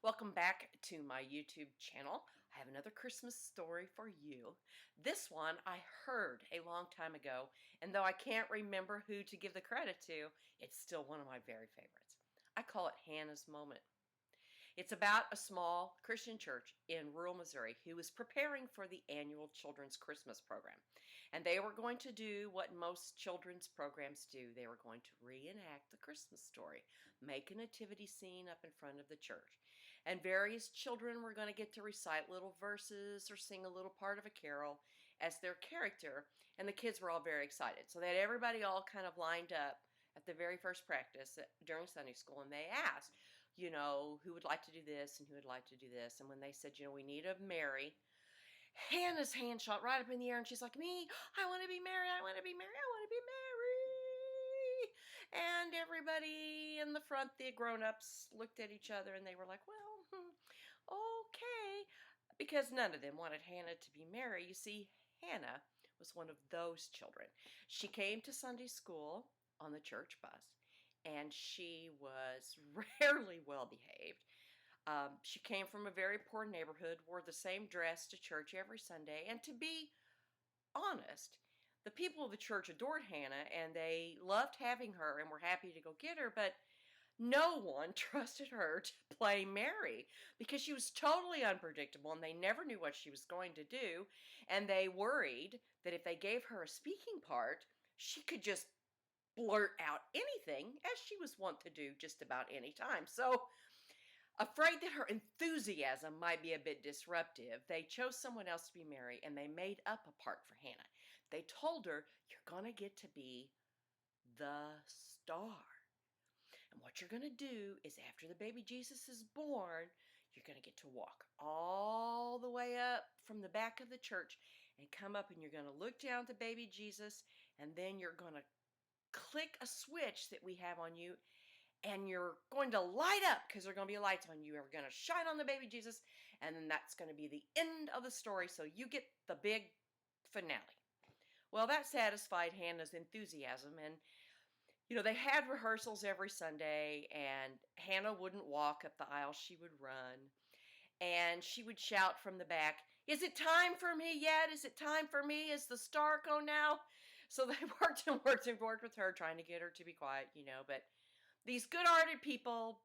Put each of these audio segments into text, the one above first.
Welcome back to my YouTube channel. I have another Christmas story for you. This one I heard a long time ago, and though I can't remember who to give the credit to, it's still one of my very favorites. I call it Hannah's Moment. It's about a small Christian church in rural Missouri who was preparing for the annual children's Christmas program. And they were going to do what most children's programs do. They were going to reenact the Christmas story, make a nativity scene up in front of the church. And various children were going to get to recite little verses or sing a little part of a carol as their character. And the kids were all very excited. So they had everybody all kind of lined up at the very first practice during Sunday school, and they asked, who would like to do this and who would like to do this. And when they said, we need a Mary, Hannah's hand shot right up in the air and she's like, me, I want to be Mary, I want to be Mary, I want to be Mary. And everybody in the front, the grown-ups, looked at each other and they were like, well, okay. Because none of them wanted Hannah to be Mary. You see, Hannah was one of those children. She came to Sunday school on the church bus and she was rarely well behaved. She came from a very poor neighborhood, wore the same dress to church every Sunday, and to be honest, the people of the church adored Hannah and they loved having her and were happy to go get her, but no one trusted her to play Mary because she was totally unpredictable and they never knew what she was going to do. And they worried that if they gave her a speaking part, she could just blurt out anything, as she was wont to do just about any time. So, afraid that her enthusiasm might be a bit disruptive, they chose someone else to be Mary and they made up a part for Hannah. They told her, you're going to get to be the star. And what you're going to do is after the baby Jesus is born, you're going to get to walk all the way up from the back of the church and come up and you're going to look down at the baby Jesus and then you're going to click a switch that we have on you and you're going to light up because there are going to be lights on you. You're going to shine on the baby Jesus, and then that's going to be the end of the story. So you get the big finale. Well, that satisfied Hannah's enthusiasm, and they had rehearsals every Sunday, and Hannah wouldn't walk up the aisle, she would run. And she would shout from the back, is it time for me yet? Is it time for me? Is the star go now? So they worked and worked and worked with her, trying to get her to be quiet, but these good-hearted people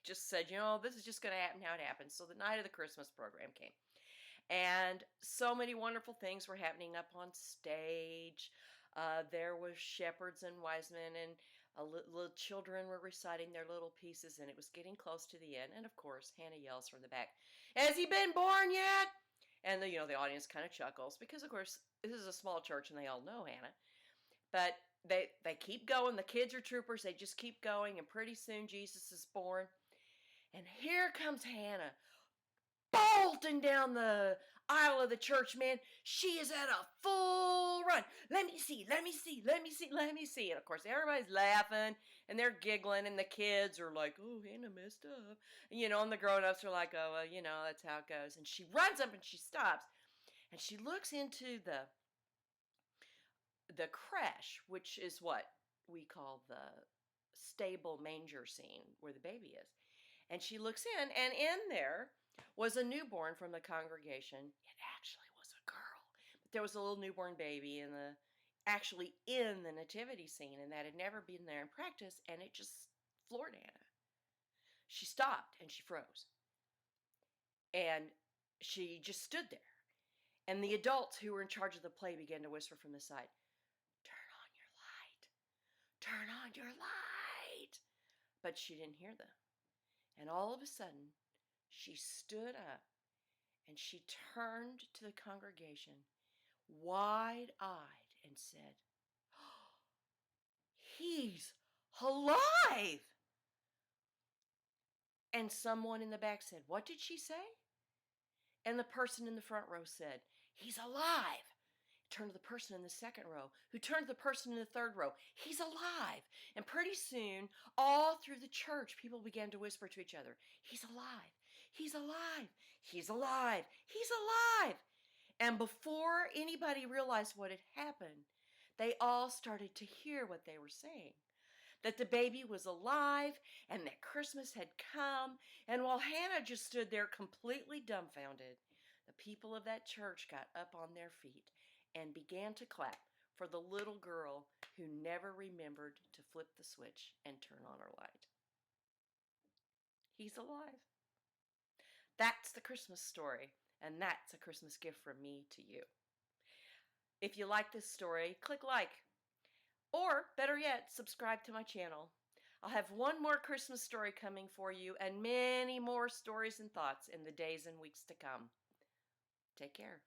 just said, this is just going to happen how it happens. So the night of the Christmas program came. And so many wonderful things were happening up on stage. There was shepherds and wise men and little children were reciting their little pieces, and it was getting close to the end. And of course, Hannah yells from the back, has he been born yet? And the audience kind of chuckles because, of course, this is a small church and they all know Hannah. But they keep going. The kids are troopers. They just keep going, and pretty soon Jesus is born. And here comes Hannah, bolting down the aisle of the church, man. She is at a full run. Let me see, let me see, let me see, let me see. And of course, everybody's laughing and they're giggling, and the kids are like, oh, Hannah messed up. And the grown-ups are like, oh, well, that's how it goes. And she runs up and she stops and she looks into the creche, which is what we call the stable manger scene where the baby is. And she looks in, and in there was a newborn from the congregation. It actually was a girl, but there was a little newborn baby actually in the nativity scene, and that had never been there in practice, and it just floored Anna. She stopped and she froze, and she just stood there. And the adults who were in charge of the play began to whisper from the side, turn on your light. But she didn't hear them. And all of a sudden, she stood up and she turned to the congregation, wide-eyed, and said, oh, he's alive. And someone in the back said, what did she say? And the person in the front row said, he's alive. Turned to the person in the second row, who turned to the person in the third row. He's alive. And pretty soon, all through the church, people began to whisper to each other, he's alive. He's alive. He's alive. He's alive. And before anybody realized what had happened, they all started to hear what they were saying. that the baby was alive and that Christmas had come. And while Hannah just stood there completely dumbfounded, the people of that church got up on their feet and began to clap for the little girl who never remembered to flip the switch and turn on her light. He's alive. That's the Christmas story, and that's a Christmas gift from me to you. If you like this story, click like, or better yet, subscribe to my channel. I'll have one more Christmas story coming for you and many more stories and thoughts in the days and weeks to come. Take care.